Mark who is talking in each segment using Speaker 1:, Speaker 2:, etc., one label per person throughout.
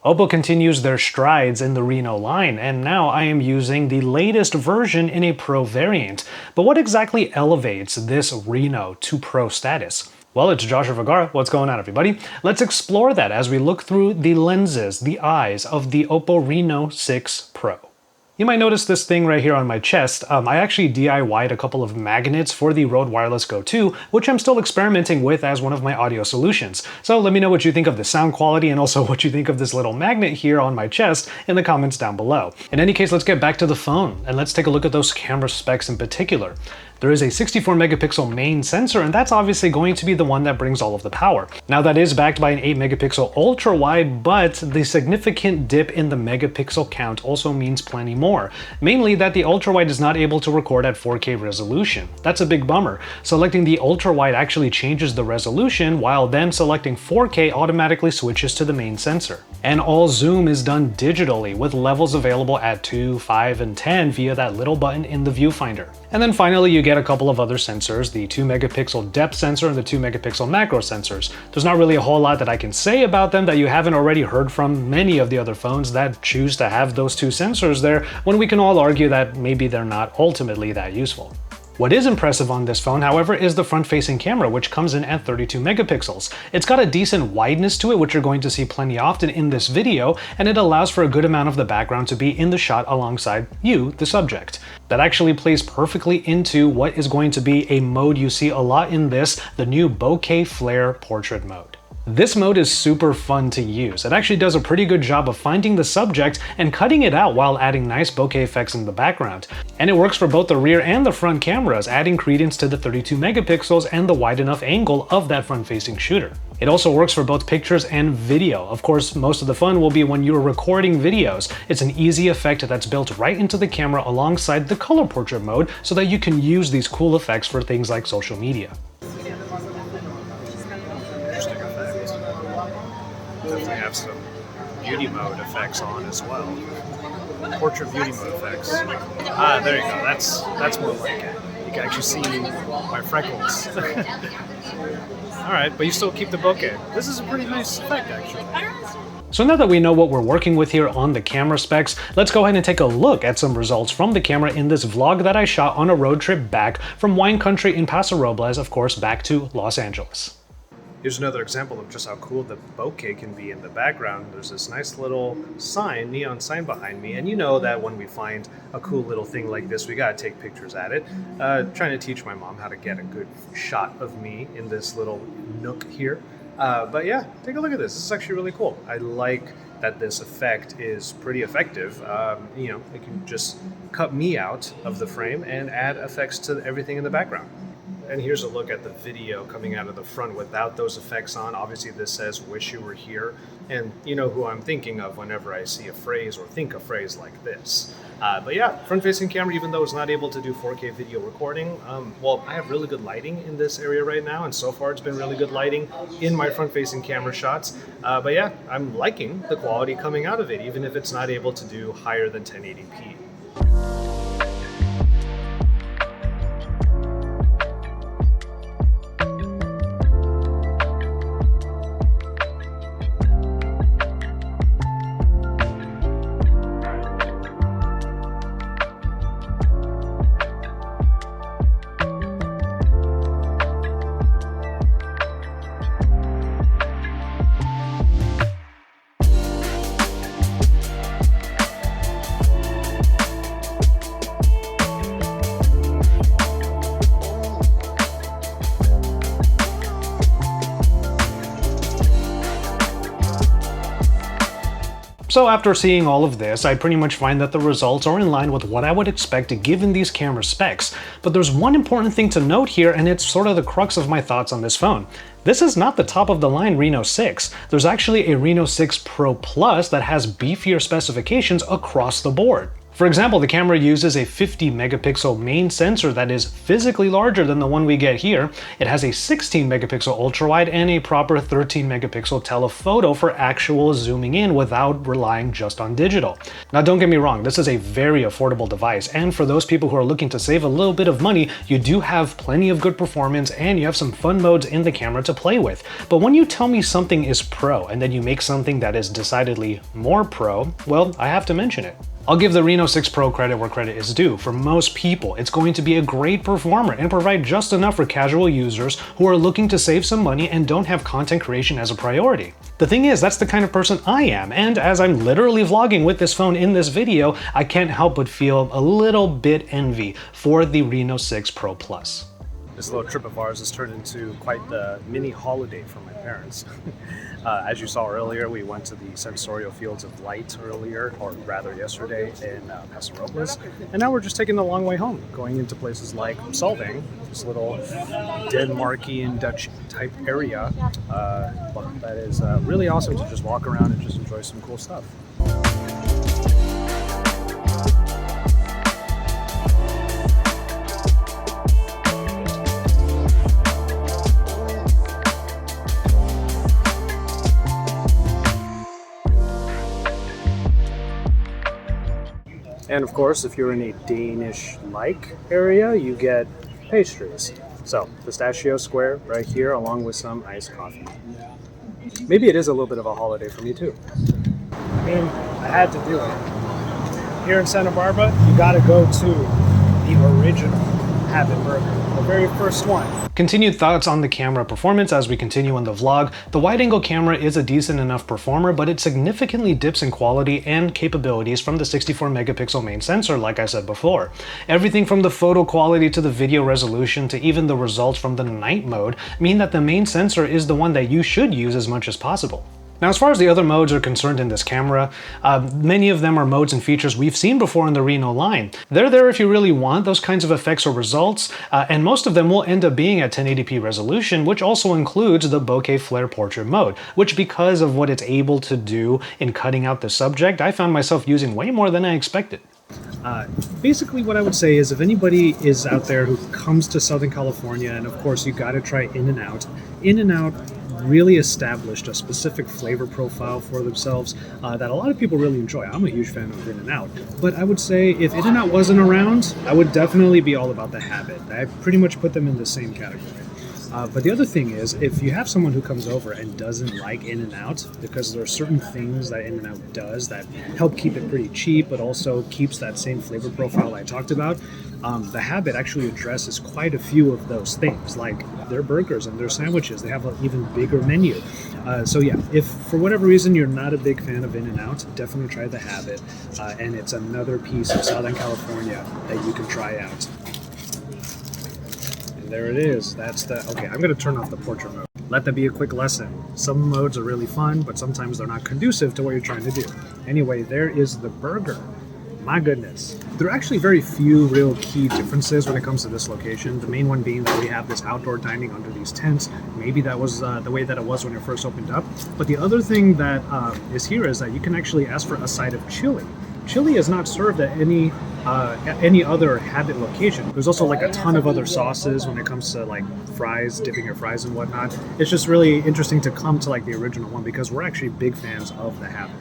Speaker 1: Oppo continues their strides in the Reno line, and now I am using the latest version in a Pro variant. But what exactly elevates this Reno to Pro status? Well, it's Joshua Vergara. What's going on, everybody? Let's explore that as we look through the lenses, the eyes of the Oppo Reno6 Pro. You might notice this thing right here on my chest. I actually DIY'd a couple of magnets for the Rode Wireless Go 2, which I'm still experimenting with as one of my audio solutions. So let me know what you think of the sound quality and also what you think of this little magnet here on my chest in the comments down below. In any case, let's get back to the phone and let's take a look at those camera specs in particular. There is a 64 megapixel main sensor, and that's obviously going to be the one that brings all of the power. Now that is backed by an 8 megapixel ultra wide, but the significant dip in the megapixel count also means plenty more. Mainly that the ultra wide is not able to record at 4K resolution. That's a big bummer. Selecting the ultra wide actually changes the resolution, while then selecting 4K automatically switches to the main sensor. And all zoom is done digitally with levels available at 2, 5, and 10 via that little button in the viewfinder. And then finally you get a couple of other sensors, the 2 megapixel depth sensor and the 2 megapixel macro sensors. There's not really a whole lot that I can say about them that you haven't already heard from many of the other phones that choose to have those two sensors there, when we can all argue that maybe they're not ultimately that useful. What is impressive on this phone, however, is the front-facing camera, which comes in at 32 megapixels. It's got a decent wideness to it, which you're going to see plenty often in this video, and it allows for a good amount of the background to be in the shot alongside you, the subject. That actually plays perfectly into what is going to be a mode you see a lot in this, the new bokeh flare portrait mode. This mode is super fun to use. It actually does a pretty good job of finding the subject and cutting it out while adding nice bokeh effects in the background. And it works for both the rear and the front cameras, adding credence to the 32 megapixels and the wide enough angle of that front-facing shooter. It also works for both pictures and video. Of course, most of the fun will be when you're recording videos. It's an easy effect that's built right into the camera alongside the color portrait mode so that you can use these cool effects for things like social media.
Speaker 2: Definitely have some beauty mode effects on as well. Portrait beauty mode effects. Ah, there you go. That's more like it. You can actually see my freckles. Alright, but you still keep the bokeh. This is a pretty nice effect, actually.
Speaker 1: So now that we know what we're working with here on the camera specs, let's go ahead and take a look at some results from the camera in this vlog that I shot on a road trip back from wine country in Paso Robles, of course, back to Los Angeles.
Speaker 2: Here's another example of just how cool the bokeh can be in the background. There's this nice little sign, neon sign behind me, and you know that when we find a cool little thing like this, we gotta take pictures at it. Trying to teach my mom how to get a good shot of me in this little nook here. But yeah, take a look at this. This is actually really cool. I like that this effect is pretty effective. You know, it can just cut me out of the frame and add effects to everything in the background. And here's a look at the video coming out of the front without those effects on. Obviously this says "wish you were here," and you know who I'm thinking of whenever I see a phrase or think a phrase like this. But yeah, front-facing camera, even though it's not able to do 4K video recording, well, I have really good lighting in this area right now, and so far it's been really good lighting in my front-facing camera shots. But yeah, I'm liking the quality coming out of it, even if it's not able to do higher than 1080p.
Speaker 1: So after seeing all of this, I pretty much find that the results are in line with what I would expect given these camera specs. But there's one important thing to note here, and it's sort of the crux of my thoughts on this phone. This is not the top of the line Reno 6. There's actually a Reno 6 Pro Plus that has beefier specifications across the board. For example, the camera uses a 50 megapixel main sensor that is physically larger than the one we get here. It has a 16 megapixel ultrawide and a proper 13 megapixel telephoto for actual zooming in without relying just on digital. Now don't get me wrong, this is a very affordable device, and for those people who are looking to save a little bit of money, you do have plenty of good performance and you have some fun modes in the camera to play with. But when you tell me something is pro and then you make something that is decidedly more pro, well, I have to mention it. I'll give the Reno 6 Pro credit where credit is due. For most people, it's going to be a great performer and provide just enough for casual users who are looking to save some money and don't have content creation as a priority. The thing is, that's the kind of person I am, and as I'm literally vlogging with this phone in this video, I can't help but feel a little bit envy for the Reno 6 Pro Plus.
Speaker 2: This little trip of ours has turned into quite the mini holiday for my parents. As you saw earlier, we went to the Sensorial Fields of Light earlier, or rather yesterday, in Paso Robles, and now we're just taking the long way home, going into places like Solvang, this little Denmarkian Dutch type area. That is really awesome to just walk around and just enjoy some cool stuff. And of course, if you're in a Danish-like area, you get pastries. So, pistachio square right here, along with some iced coffee. Maybe it is a little bit of a holiday for me too. I mean, I had to do it. Here in Santa Barbara, you gotta go to the original Habit Burger, the very first one.
Speaker 1: Continued thoughts on the camera performance as we continue in the vlog. The wide-angle camera is a decent enough performer, but it significantly dips in quality and capabilities from the 64 megapixel main sensor, like I said before. Everything from the photo quality to the video resolution to even the results from the night mode mean that the main sensor is the one that you should use as much as possible. Now, as far as the other modes are concerned in this camera, many of them are modes and features we've seen before in the Reno line. They're there if you really want those kinds of effects or results, and most of them will end up being at 1080p resolution, which also includes the bokeh flare portrait mode, which because of what it's able to do in cutting out the subject, I found myself using way more than I expected.
Speaker 2: Basically what I would say is if anybody is out there who comes to Southern California, and of course you gotta try In-N-Out really established a specific flavor profile for themselves that a lot of people really enjoy. I'm a huge fan of In-N-Out, but I would say if In-N-Out wasn't around, I would definitely be all about the Habit. I pretty much put them in the same category. But the other thing is, if you have someone who comes over and doesn't like In-N-Out, because there are certain things that In-N-Out does that help keep it pretty cheap, but also keeps that same flavor profile I talked about, the Habit actually addresses quite a few of those things, like their burgers and their sandwiches. They have an even bigger menu. So yeah, if for whatever reason you're not a big fan of In-N-Out, definitely try the Habit. And it's another piece of Southern California that you can try out. There it is. That's the... Okay, I'm going to turn off the portrait mode. Let that be a quick lesson. Some modes are really fun, but sometimes they're not conducive to what you're trying to do. Anyway, there is the burger. My goodness. There are actually very few real key differences when it comes to this location. The main one being that we have this outdoor dining under these tents. Maybe that was the way that it was when it first opened up. But the other thing that is here is that you can actually ask for a side of chili. Chili is not served at any other Habit location. There's also like a ton of other sauces when it comes to like fries, dipping your fries and whatnot. It's just really interesting to come to like the original one because we're actually big fans of the Habit.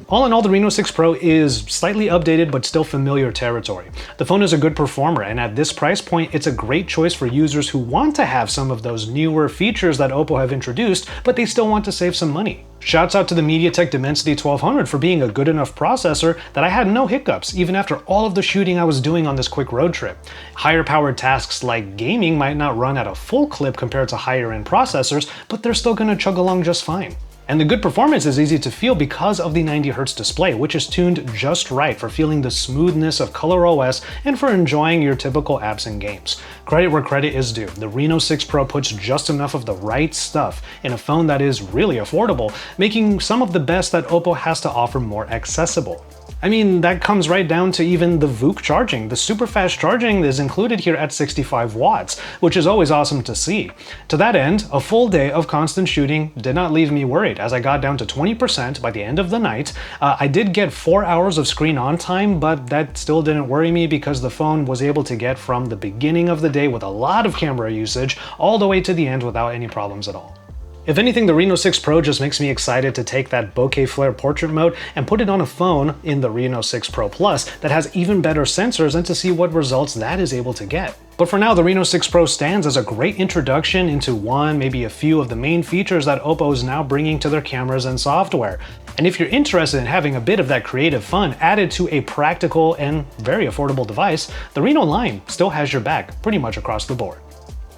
Speaker 1: All in all, the Reno 6 Pro is slightly updated but still familiar territory. The phone is a good performer, and at this price point, it's a great choice for users who want to have some of those newer features that Oppo have introduced, but they still want to save some money. Shouts out to the MediaTek Dimensity 1200 for being a good enough processor that I had no hiccups, even after all of the shooting I was doing on this quick road trip. Higher powered tasks like gaming might not run at a full clip compared to higher end processors, but they're still gonna chug along just fine. And the good performance is easy to feel because of the 90Hz display, which is tuned just right for feeling the smoothness of ColorOS and for enjoying your typical apps and games. Credit where credit is due. The Reno 6 Pro puts just enough of the right stuff in a phone that is really affordable, making some of the best that Oppo has to offer more accessible. I mean, that comes right down to even the VOOC charging. The super fast charging is included here at 65 watts, which is always awesome to see. To that end, a full day of constant shooting did not leave me worried, as I got down to 20% by the end of the night. I did get 4 hours of screen on time, but that still didn't worry me because the phone was able to get from the beginning of the day with a lot of camera usage all the way to the end without any problems at all. If anything, the Reno 6 Pro just makes me excited to take that bokeh flare portrait mode and put it on a phone in the Reno 6 Pro Plus that has even better sensors and to see what results that is able to get. But for now, the Reno 6 Pro stands as a great introduction into one, maybe a few of the main features that Oppo is now bringing to their cameras and software. And if you're interested in having a bit of that creative fun added to a practical and very affordable device, the Reno line still has your back pretty much across the board.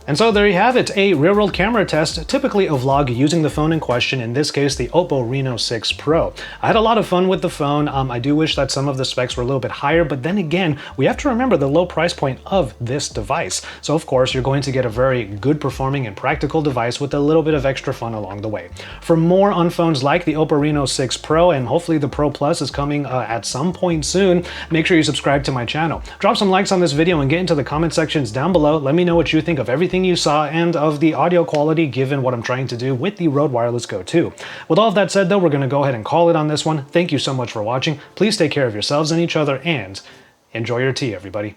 Speaker 1: And so there you have it, a real-world camera test, typically a vlog using the phone in question, in this case the Oppo Reno 6 Pro. I had a lot of fun with the phone. I do wish that some of the specs were a little bit higher, but then again, we have to remember the low price point of this device. So of course, you're going to get a very good performing and practical device with a little bit of extra fun along the way. For more on phones like the Oppo Reno 6 Pro, and hopefully the Pro Plus is coming at some point soon, make sure you subscribe to my channel. Drop some likes on this video and get into the comment sections down below. Let me know what you think of everything you saw and of the audio quality given what I'm trying to do with the Rode Wireless Go 2. With all of that said though, we're going to go ahead and call it on this one. Thank you so much for watching. Please take care of yourselves and each other and enjoy your tea, everybody.